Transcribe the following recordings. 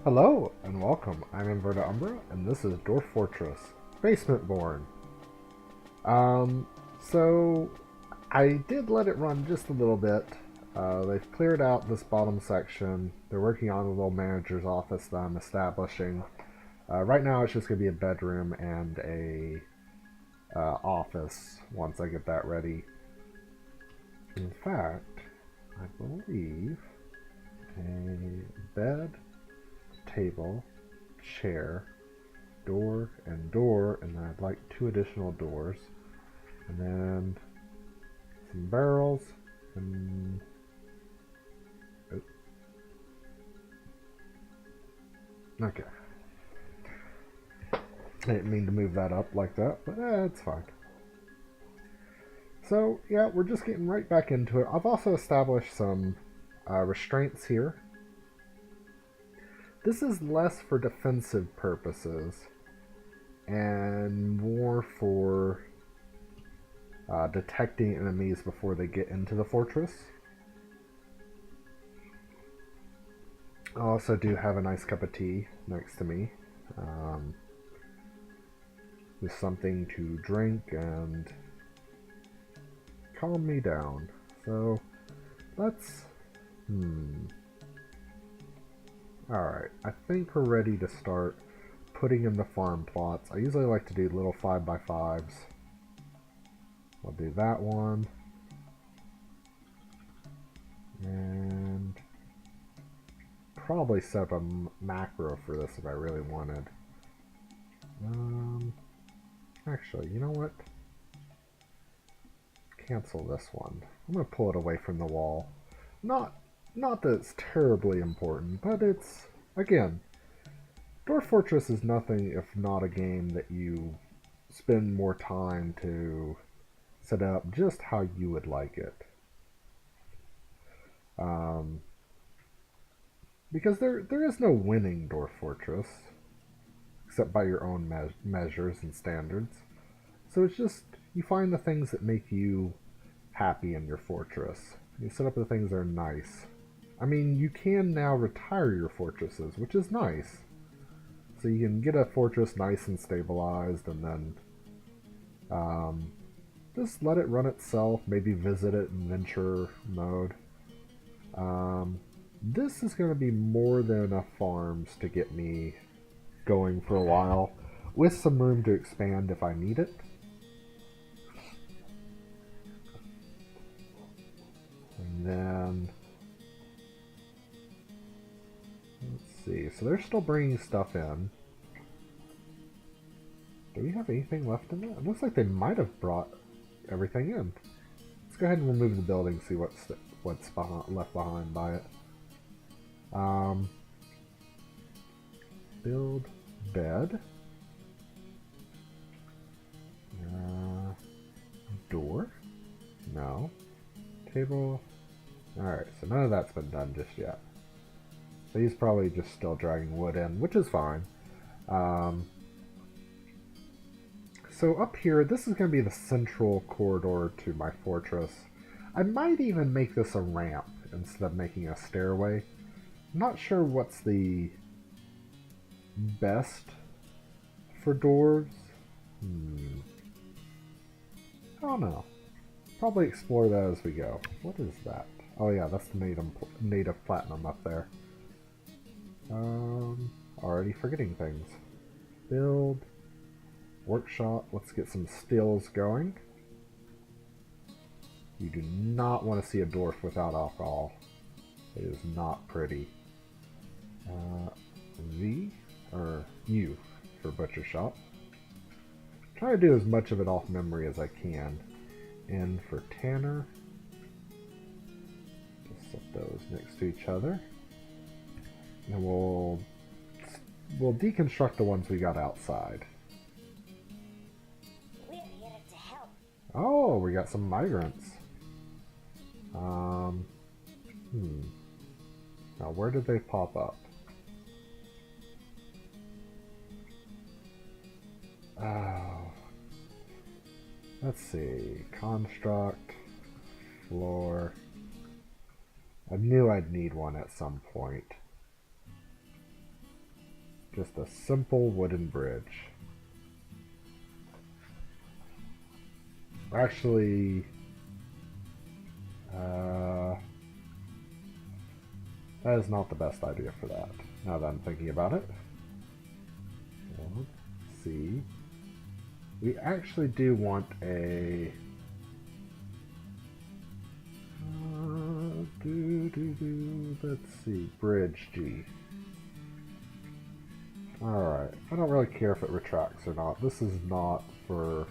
Hello and welcome. I'm Inverta Umbra, and this is Dwarf Fortress, BasmentBorn. Um, so I did let it run just a little bit. They've cleared out this bottom section. They're working on a little manager's office that I'm establishing. Right now, it's just gonna be a bedroom and a office once I get that ready. In fact, I believe a bed, table, chair, door, and door, and then I'd like 2 additional doors, and then some barrels, and oh. Okay. I didn't mean to move that up like that, but it's fine. So yeah, we're just getting right back into it. I've also established some restraints here. This is less for defensive purposes and more for detecting enemies before they get into the fortress. I also do have a nice cup of tea next to me. Just something to drink and calm me down. So let's... Alright, I think we're ready to start putting in the farm plots. I usually like to do little 5x5s. I'll do that one. And probably set up a macro for this if I really wanted. Actually, you know what? Cancel this one. I'm going to pull it away from the wall. Not that it's terribly important, but it's, again, Dwarf Fortress is nothing if not a game that you spend more time to set up just how you would like it. Because there is no winning Dwarf Fortress, except by your own measures and standards. So it's just, you find the things that make you happy in your fortress. You set up the things that are nice. I mean, you can now retire your fortresses, which is nice. So you can get a fortress nice and stabilized, and then just let it run itself, maybe visit it in venture mode. This is going to be more than enough farms to get me going for a while, with some room to expand if I need it. And then, let's see, so they're still bringing stuff in. Do we have anything left in there? It looks like they might have brought everything in. Let's go ahead and remove the building, see what's left behind by it. Build bed. Door? No. Table. Alright, so none of that's been done just yet. So he's probably just still dragging wood in, which is fine. So up here, this is going to be the central corridor to my fortress. I might even make this a ramp instead of making a stairway. I'm not sure what's the best for doors. I don't know. Probably explore that as we go. What is that? Oh yeah, that's the native platinum up there. Already forgetting things. Build. Workshop. Let's get some stills going. You do not want to see a dwarf without alcohol. It is not pretty. V, or U for butcher shop. Try to do as much of it off memory as I can. N for tanner. Just set those next to each other. And we'll deconstruct the ones we got outside. We're here to help. Oh, we got some migrants. Now where did they pop up? Oh. Let's see. Construct. Floor. I knew I'd need one at some point. Just a simple wooden bridge. Actually, that is not the best idea for that, now that I'm thinking about it. Let's see. We actually do want a... let's see, bridge G. Alright, I don't really care if it retracts or not. This is not for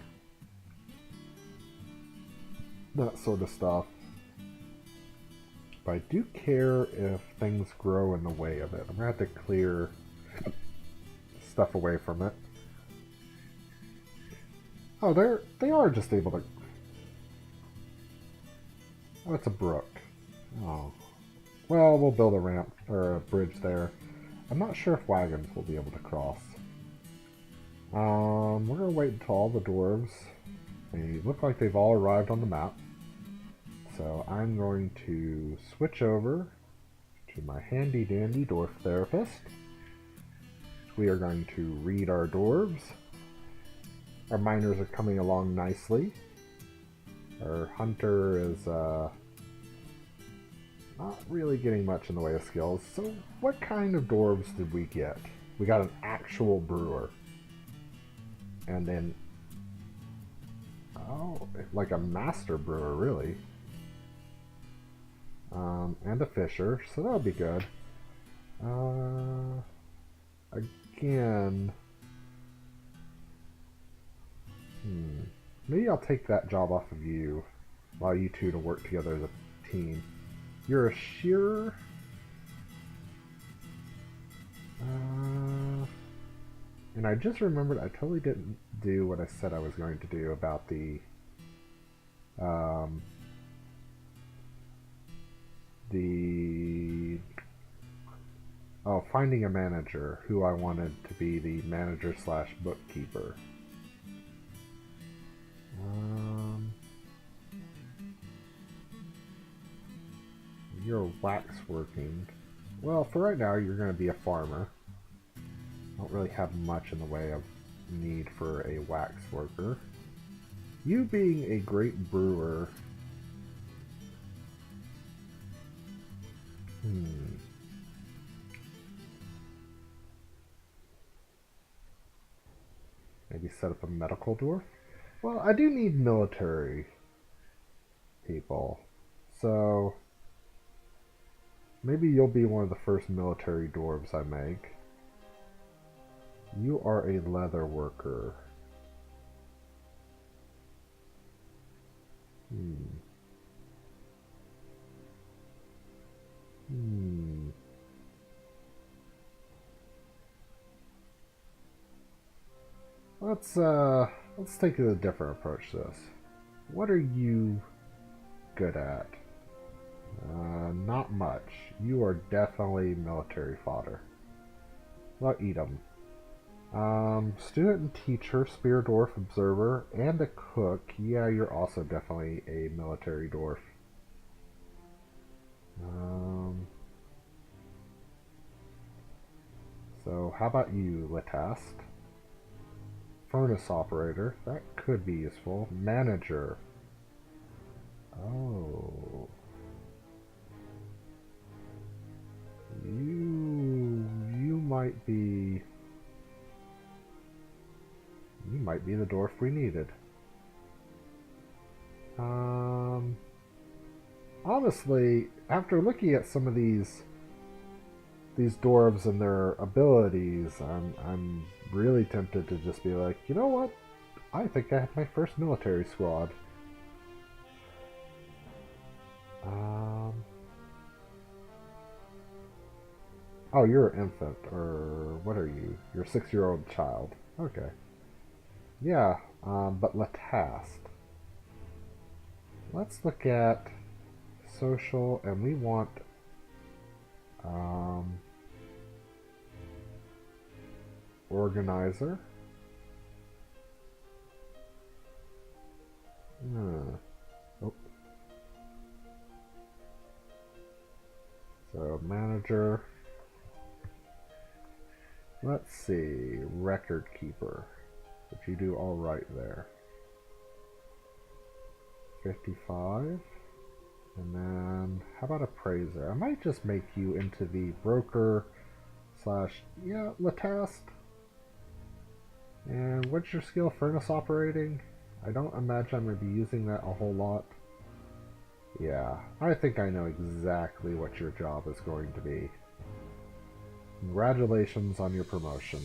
that sort of stuff. But I do care if things grow in the way of it. I'm going to have to clear stuff away from it. Oh, they are just able to... oh, it's a brook. Oh. Well, we'll build a ramp, or a bridge there. I'm not sure if wagons will be able to cross. We're going to wait until all the dwarves... they look like they've all arrived on the map. So I'm going to switch over to my handy dandy dwarf therapist. We are going to read our dwarves. Our miners are coming along nicely. Our hunter is not really getting much in the way of skills. So what kind of dwarves did we get? We got an actual brewer. And then... oh, like a master brewer, really. And a fisher, so that'll be good. Again... maybe I'll take that job off of you, allow you two to work together as a team. You're a shearer? And I just remembered I totally didn't do what I said I was going to do about the finding a manager who I wanted to be the manager slash bookkeeper. You're wax working. Well, for right now, you're going to be a farmer. Don't really have much in the way of need for a wax worker. You being a great brewer... maybe set up a medical dwarf? Well, I do need military people. So... maybe you'll be one of the first military dwarves I make. You are a leather worker. Let's take a different approach to this. What are you good at? Not much. You are definitely military fodder. Well, eat 'em. Student and teacher, spear dwarf, observer, and a cook. Yeah, you're also definitely a military dwarf. So how about you, Latast? Furnace operator. That could be useful. Manager. Oh. You might be... you might be the dwarf we needed. Honestly, after looking at some of these dwarves and their abilities, I'm really tempted to just be like, you know what? I think I have my first military squad. Oh, you're an infant, or what are you? You're a 6-year-old child. Okay. Yeah, but Latast. Let's look at social, and we want organizer. Oh. So manager. Let's see, record keeper, which you do all right there. 55. And then, how about appraiser? I might just make you into the broker slash, yeah, Latast. And what's your skill? Furnace operating? I don't imagine I'm going to be using that a whole lot. Yeah, I think I know exactly what your job is going to be. Congratulations on your promotion.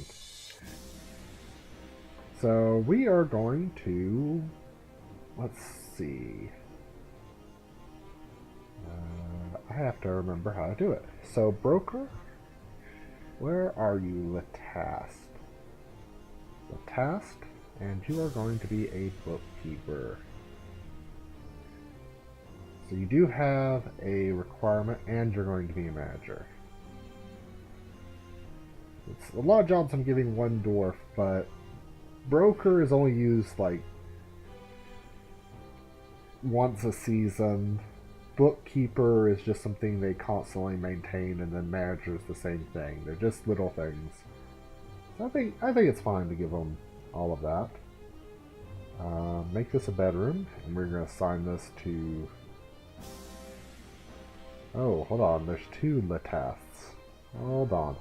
So we are going to, let's see. I have to remember how to do it. So broker, where are you? Latast. Latast, and you are going to be a bookkeeper. So you do have a requirement, and you're going to be a manager. It's a lot of jobs I'm giving one dwarf, but broker is only used like once a season. Bookkeeper is just something they constantly maintain, and then manager is the same thing. They're just little things. So I think it's fine to give them all of that. Make this a bedroom, and we're going to assign this to... Oh, hold on. There's 2 Latasts. Hold on.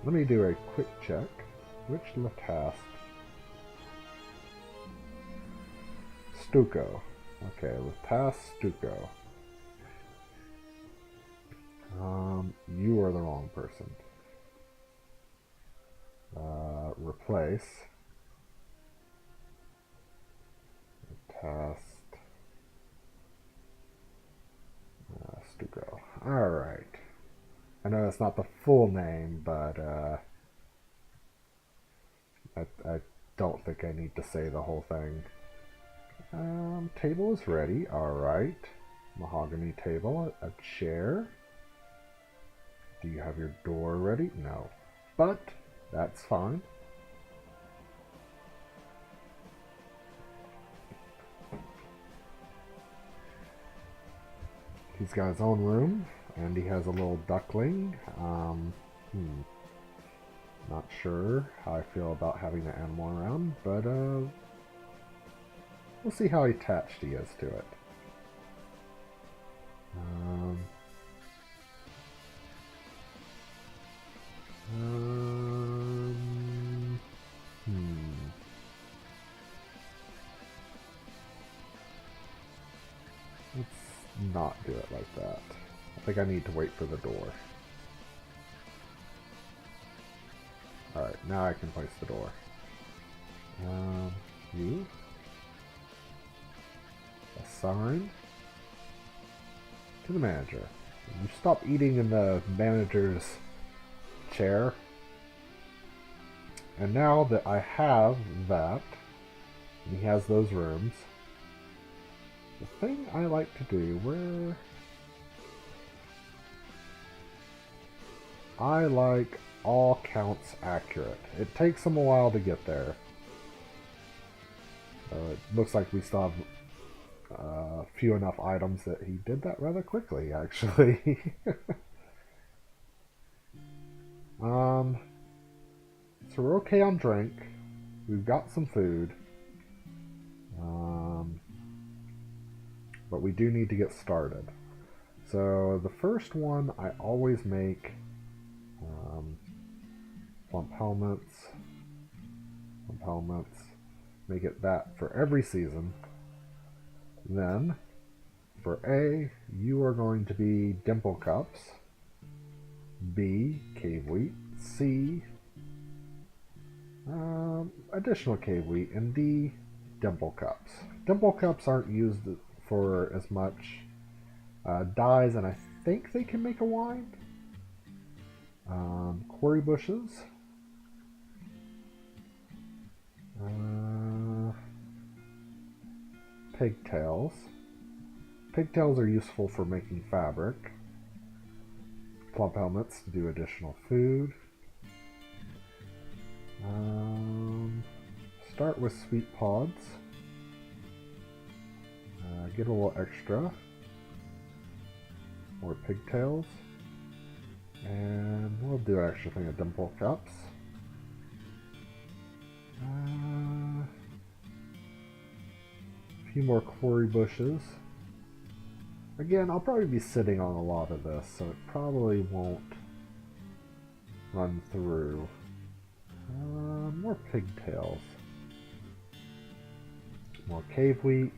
Let me do a quick check. Which Latast? Stucco. Okay, Latast Stucco. You are the wrong person. Replace. Latast. Stucco. Alright. I know that's not the full name, but I don't think I need to say the whole thing. Table is ready. Alright. Mahogany table. A chair. Do you have your door ready? No. But that's fine. He's got his own room, and he has a little duckling. Not sure how I feel about having the animal around, but we'll see how attached he is to it. Let's not do it like that. I think I need to wait for the door. Alright, now I can place the door. You. Assign to the manager. You stop eating in the manager's chair. And now that I have that, and he has those rooms, the thing I like to do, where I like all counts accurate. It takes them a while to get there. It looks like we still have few enough items that he did that rather quickly, actually. So we're okay on drink. We've got some food. But we do need to get started. So the first one I always make plump helmets. Make it that for every season. Then for A, you are going to be dimple cups. B, cave wheat. C, additional cave wheat. And D, dimple cups. Dimple cups aren't used for as much dyes, and I think they can make a wine. Quarry bushes. Pigtails. Pigtails are useful for making fabric. Plump helmets to do additional food. Start with sweet pods. Get a little extra. more pigtails. And we'll do an extra thing of dimple cups. A few more quarry bushes. Again, I'll probably be sitting on a lot of this, so it probably won't run through. More pigtails. More cave wheat,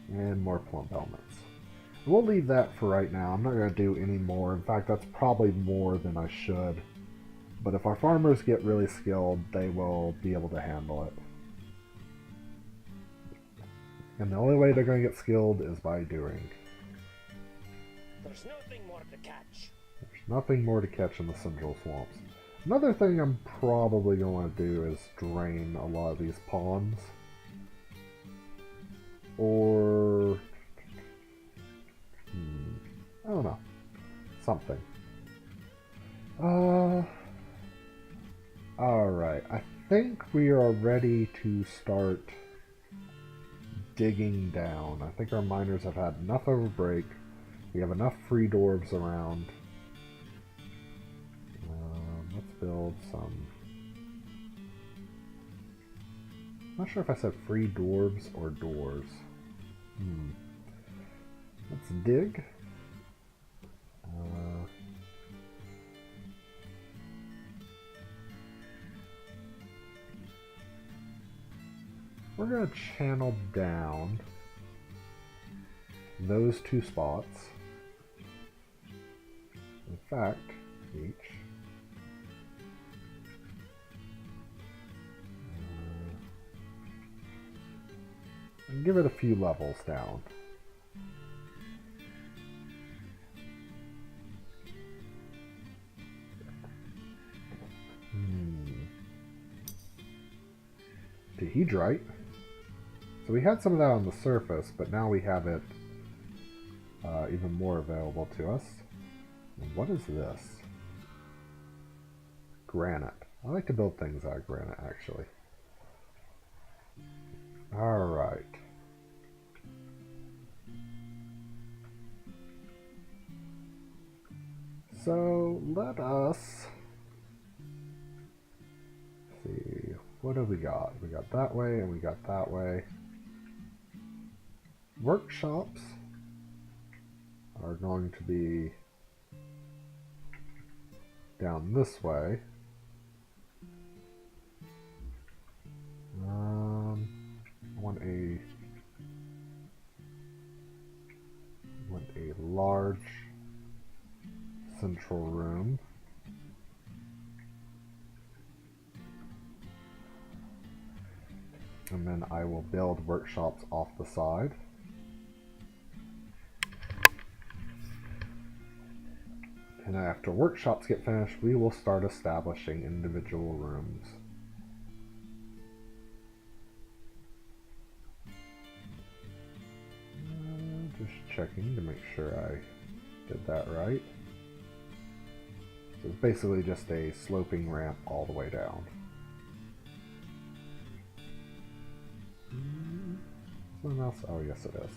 and more plump helmets. We'll leave that for right now. I'm not going to do any more. In fact, that's probably more than I should. But if our farmers get really skilled, they will be able to handle it. And the only way they're going to get skilled is by doing. There's nothing more to catch. There's nothing more to catch in the Central Swamps. Another thing I'm probably going to want to do is drain a lot of these ponds. Or... I don't know. Something. Alright. I think we are ready to start digging down. I think our miners have had enough of a break. We have enough free dwarves around. Let's build some... I'm not sure if I said free dwarves or doors. Let's dig. We're going to channel down those two spots. In fact, each. And give it a few levels down. Dehedrite. So we had some of that on the surface, but now we have it even more available to us. And what is this? Granite. I like to build things out of granite, actually. Alright. So let us see, what have we got? We got that way and we got that way. Workshops are going to be down this way. I want a large central room. And then I will build workshops off the side. And after workshops get finished, we will start establishing individual rooms. Just checking to make sure I did that right. So it's basically just a sloping ramp all the way down. Something else? Oh, yes, it is.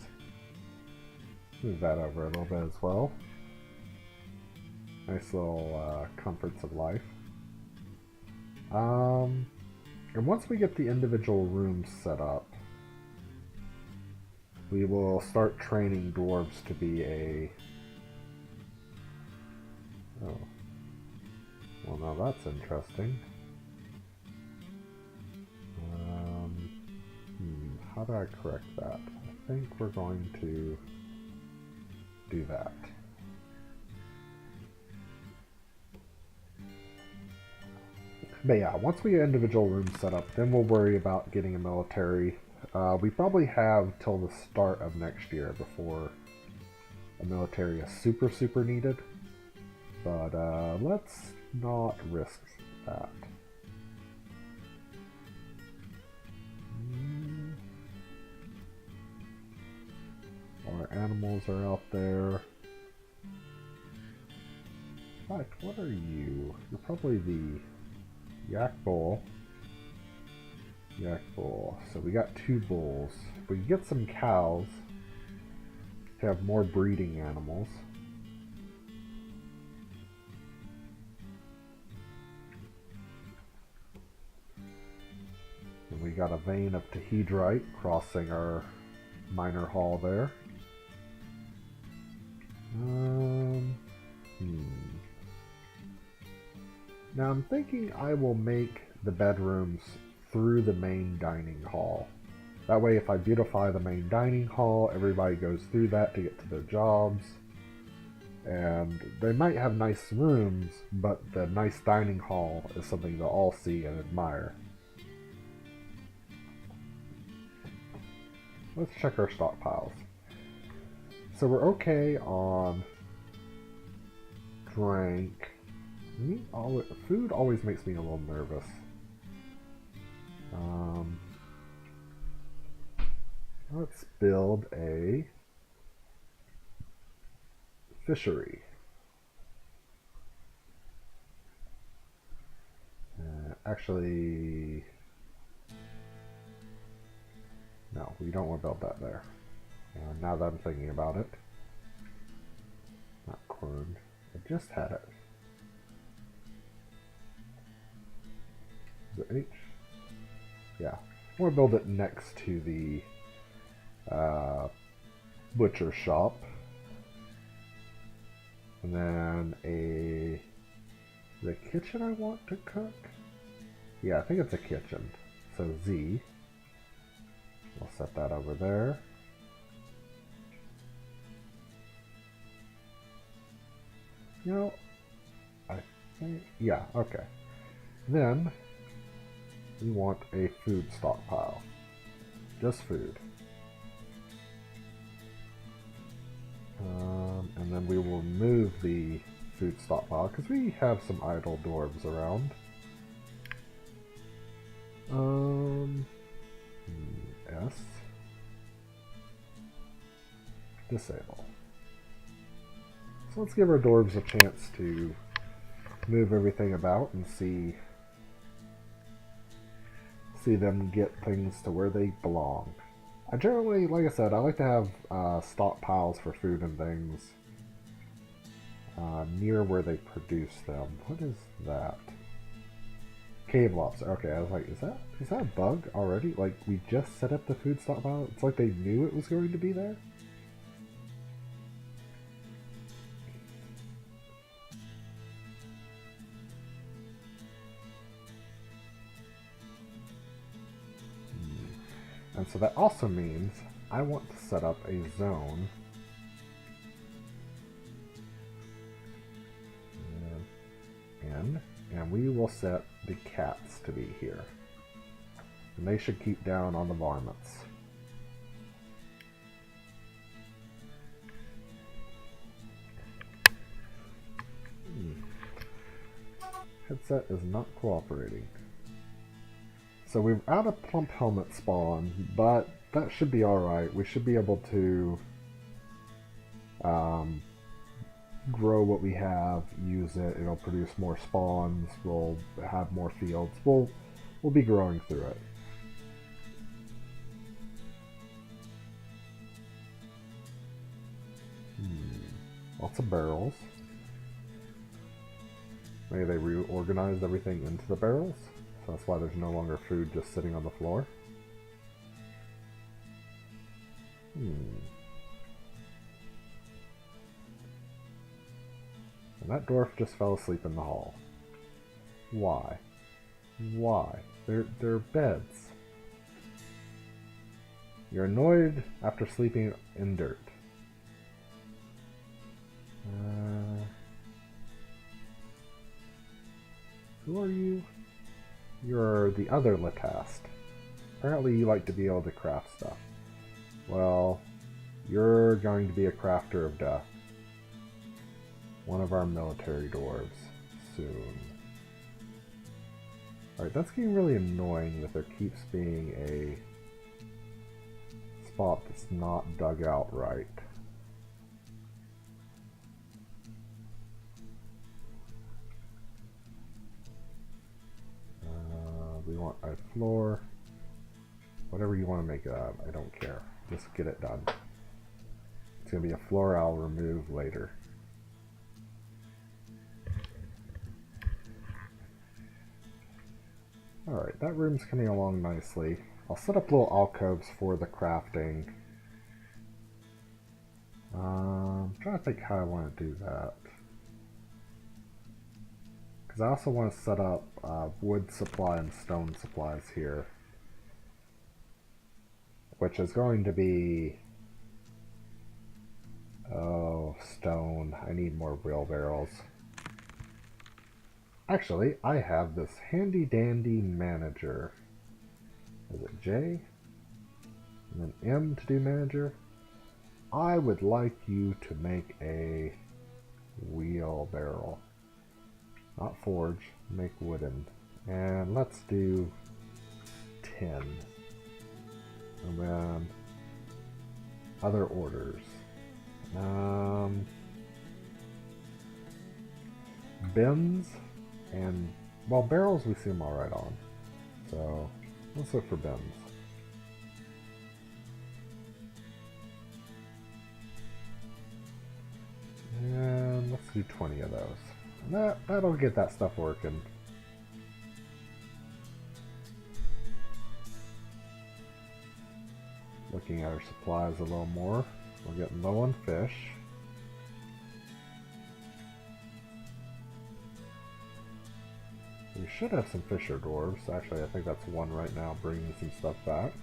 Move that over a little bit as well. Nice little comforts of life. And once we get the individual rooms set up, we will start training dwarves to be a... Oh. Well, now that's interesting. How do I correct that? I think we're going to do that. But yeah, once we get individual rooms set up, then we'll worry about getting a military. We probably have till the start of next year before a military is super needed. But let's not risk that. Our animals are out there. In fact, what are you? You're probably the yak bull. Yak bull. So we got 2 bulls. If we get some cows to have more breeding animals. got a vein of Tehedrite crossing our minor hall there. Now I'm thinking I will make the bedrooms through the main dining hall. That way if I beautify the main dining hall, everybody goes through that to get to their jobs. And they might have nice rooms, but the nice dining hall is something they'll all see and admire. Let's check our stockpiles. So we're okay on drink. Food always makes me a little nervous. Let's build a fishery. Actually, no, we don't want to build that there. Now that I'm thinking about it. Not corn. I just had it. Is it H? Yeah. I want to build it next to the butcher shop. And then the kitchen I want to cook? Yeah, I think it's a kitchen. So Z. We'll set that over there. You know, I think, yeah, okay. Then, we want a food stockpile. Just food. And then we will remove the food stockpile, because we have some idle dwarves around. S. Disable. So let's give our dwarves a chance to move everything about and see them get things to where they belong. I generally, like I said, I like to have stockpiles for food and things near where they produce them. What is that? Cave lobster. Okay, I was like, is that a bug already? Like, we just set up the food stockpile? It's like they knew it was going to be there? And so that also means I want to set up a zone and we will set the cats to be here. And they should keep down on the varmints. Headset is not cooperating. So we're out of plump helmet spawn, but that should be alright. We should be able to grow what we have, use it, it'll produce more spawns, we'll have more fields, we'll be growing through it. Lots of barrels. Maybe they reorganized everything into the barrels, so that's why there's no longer food just sitting on the floor. And that dwarf just fell asleep in the hall. Why? Why? They're beds. You're annoyed after sleeping in dirt. Who are you? You're the other Latast. Apparently you like to be able to craft stuff. Well, you're going to be a crafter of death. One of our military dwarves. Soon. Alright, that's getting really annoying that there keeps being a spot that's not dug out right. We want a floor. Whatever you want to make it out of, I don't care. Just get it done. It's going to be a floor I'll remove later. Alright, that room's coming along nicely. I'll set up little alcoves for the crafting. I'm trying to think how I want to do that. Because I also want to set up wood supply and stone supplies here. Which is going to be... Oh, stone. I need more wheelbarrows. Actually, I have this handy dandy manager. Is it J? And then M to do manager. I would like you to make a wheelbarrow. Not forge, make wooden. And let's do 10. And then other orders. Bins and, well, barrels we seem alright on. So let's look for bins. And let's do 20 of those. And that'll get that stuff working. Looking at our supplies a little more. We're getting low on fish. We should have some fisher dwarves. Actually, I think that's one right now bringing some stuff back.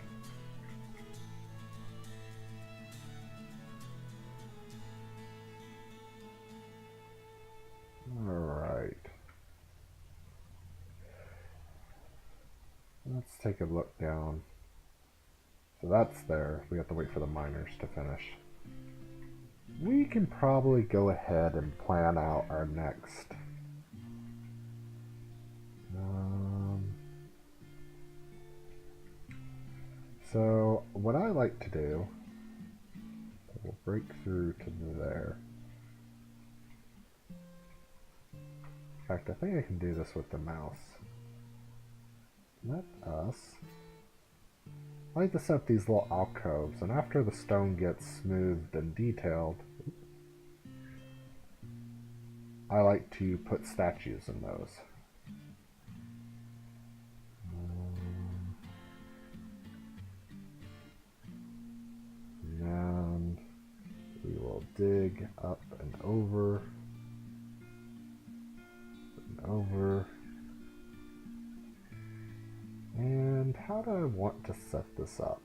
Alright. Let's take a look down. So that's there. We have to wait for the miners to finish. We can probably go ahead and plan out our next. So what I like to do, we'll break through to there. In fact, I think I can do this with the mouse. Let us. I like to set up these little alcoves, and after the stone gets smoothed and detailed, I like to put statues in those. And we will dig up and over. And over. And how do I want to set this up?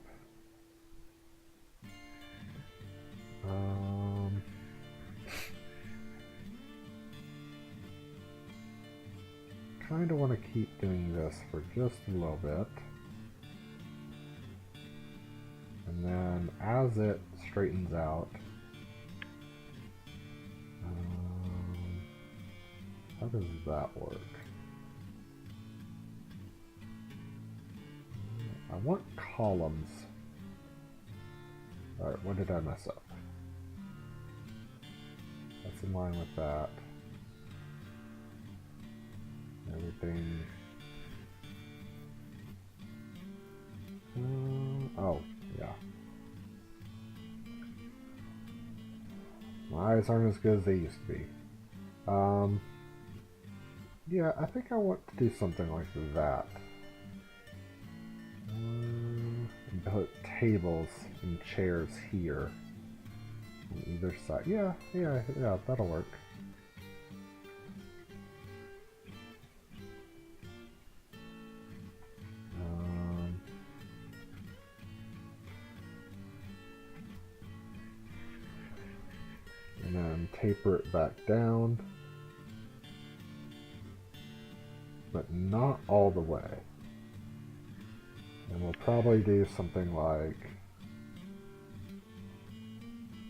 Kind of want to keep doing this for just a little bit. And then as it straightens out, how does that work? I want columns. Alright, what did I mess up? That's in line with that. Everything. Oh, yeah. My eyes aren't as good as they used to be. Yeah, I think I want to do something like that. And put tables and chairs here on either side. Yeah, that'll work. And then taper it back down, but not all the way. And we'll probably do something like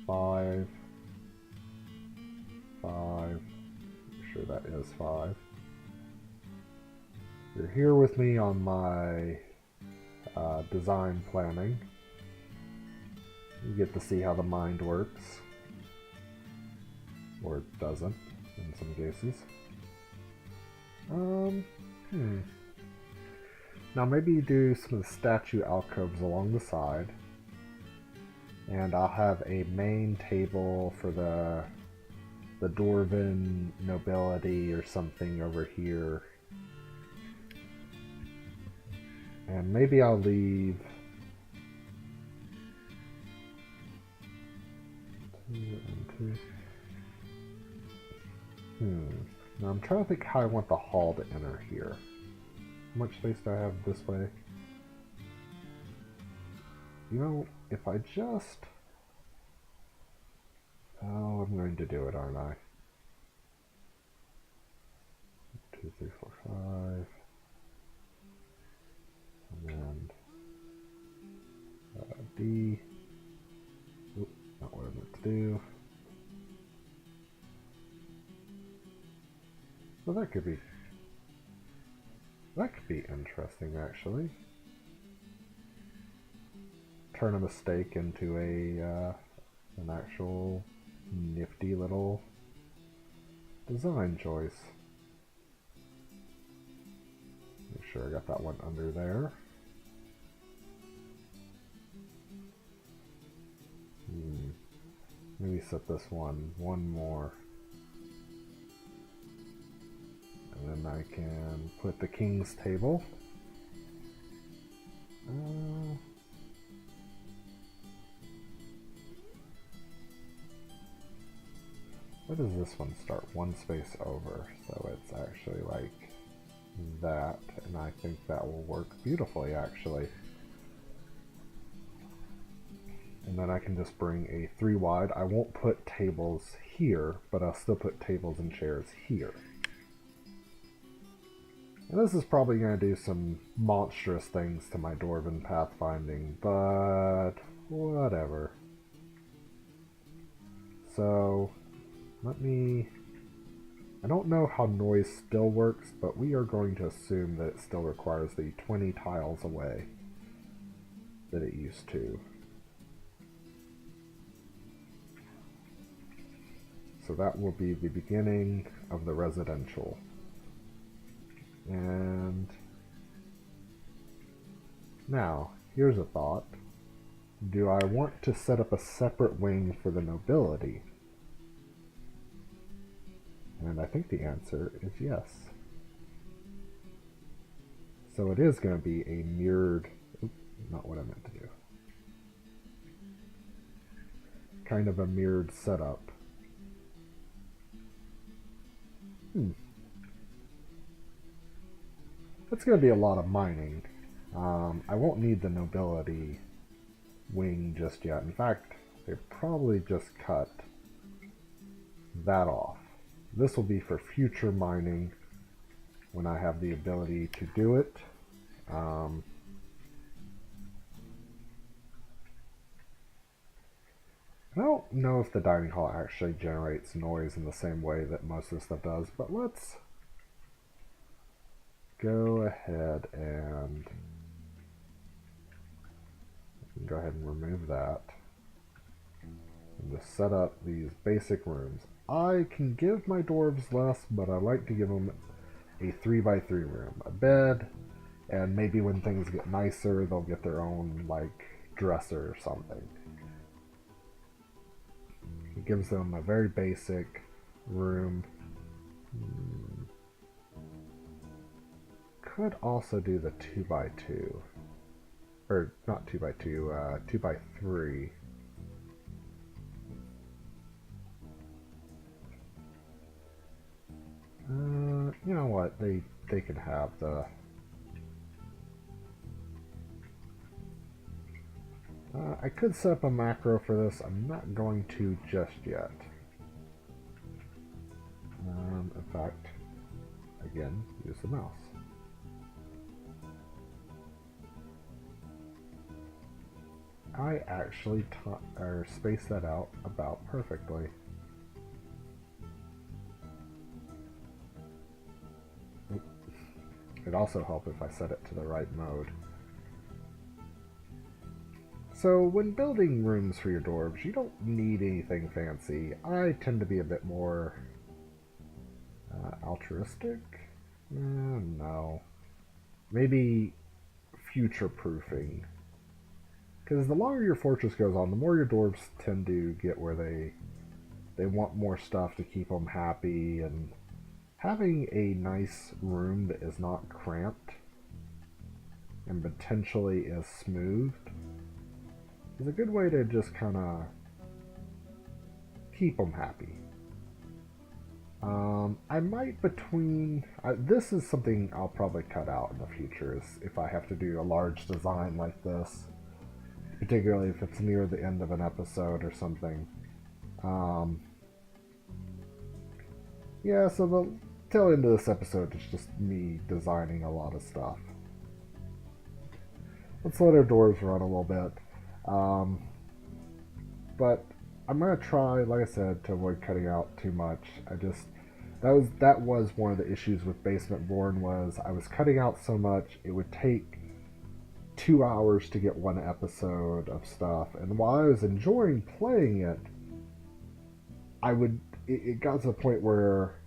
5, 5, I'm sure that is 5. You're here with me on my design planning. You get to see how the mind works. Or it doesn't, in some cases. Now maybe you do some of the statue alcoves along the side. And I'll have a main table for the Dwarven nobility or something over here. And maybe I'll leave... 2 and 2. Now I'm trying to think how I want the hall to enter here. How much space do I have this way? You know, if I just... Oh, I'm going to do it, aren't I? 2, 3, 4, 5. And then... D. Oop, not what I meant to do. So that could be interesting, actually. Turn a mistake into an actual nifty little design choice. Make sure I got that one under there. Maybe set this one more. And then I can put the king's table. Where does this one start? One space over. So it's actually like that. And I think that will work beautifully, actually. And then I can just bring a 3 wide. I won't put tables here, but I'll still put tables and chairs here. And this is probably going to do some monstrous things to my Dwarven pathfinding, but whatever. So, let me... I don't know how noise still works, but we are going to assume that it still requires the 20 tiles away that it used to. So that will be the beginning of the residential. And now, here's a thought. Do I want to set up a separate wing for the nobility? And I think the answer is yes. So it is going to be a mirrored... Oops, not what I meant to do. Kind of a mirrored setup. It's going to be a lot of mining. I won't need the nobility wing just yet. In fact, they probably just cut that off. This will be for future mining when I have the ability to do it. I don't know if the dining hall actually generates noise in the same way that most of the stuff does, but let's go ahead and remove that and just set up these basic rooms. I can give my dwarves less, but I like to give them a 3x3 room, a bed, and maybe when things get nicer, they'll get their own like dresser or something. It gives them a very basic room. Could also do the 2x2, or not 2x2, 2x3. You know what? They can have the. I could set up a macro for this. I'm not going to just yet. In fact, again, use the mouse. I actually spaced that out about perfectly. It'd also help if I set it to the right mode. So when building rooms for your dwarves, you don't need anything fancy. I tend to be a bit more altruistic? No. Maybe future-proofing. Because the longer your fortress goes on, the more your dwarves tend to get where they want more stuff to keep them happy, and having a nice room that is not cramped and potentially is smoothed is a good way to just kind of keep them happy. I might this is something I'll probably cut out in the future, is if I have to do a large design like this, particularly if it's near the end of an episode or something. Yeah, so the tail end of this episode is just me designing a lot of stuff. Let's let our dwarves run a little bit. But I'm gonna try, like I said, to avoid cutting out too much. That was one of the issues with BasmentBorn, was I was cutting out so much it would take 2 hours to get one episode of stuff, and while I was enjoying playing it, it got to the point where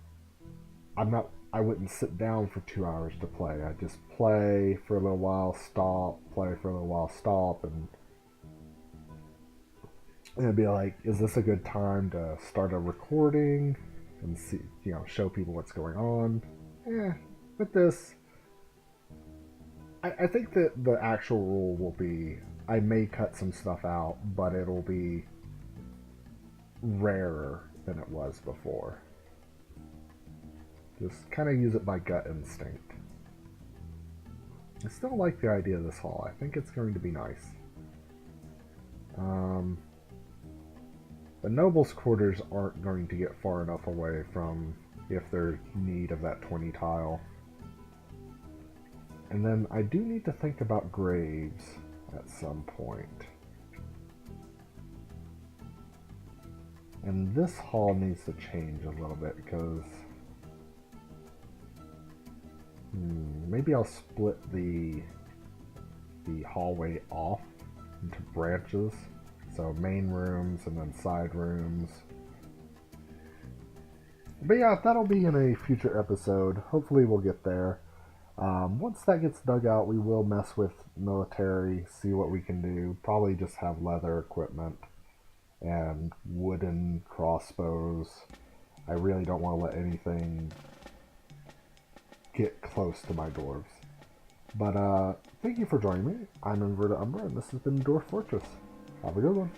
I wouldn't sit down for 2 hours to play. I'd just play for a little while, stop, play for a little while, stop, and it'd be like, is this a good time to start a recording and see, show people what's going on? With this, I think that the actual rule will be, I may cut some stuff out, but it'll be rarer than it was before. Just kind of use it by gut instinct. I still like the idea of this hall. I think it's going to be nice. The nobles' quarters aren't going to get far enough away from if there's need of that 20 tile. And then I do need to think about graves at some point. And this hall needs to change a little bit, because maybe I'll split the hallway off into branches. So main rooms and then side rooms. But yeah, that'll be in a future episode. Hopefully we'll get there. Once that gets dug out, we will mess with military, see what we can do. Probably just have leather equipment and wooden crossbows. I really don't want to let anything get close to my dwarves. But thank you for joining me. I'm Inverted Umbra, and this has been Dwarf Fortress. Have a good one.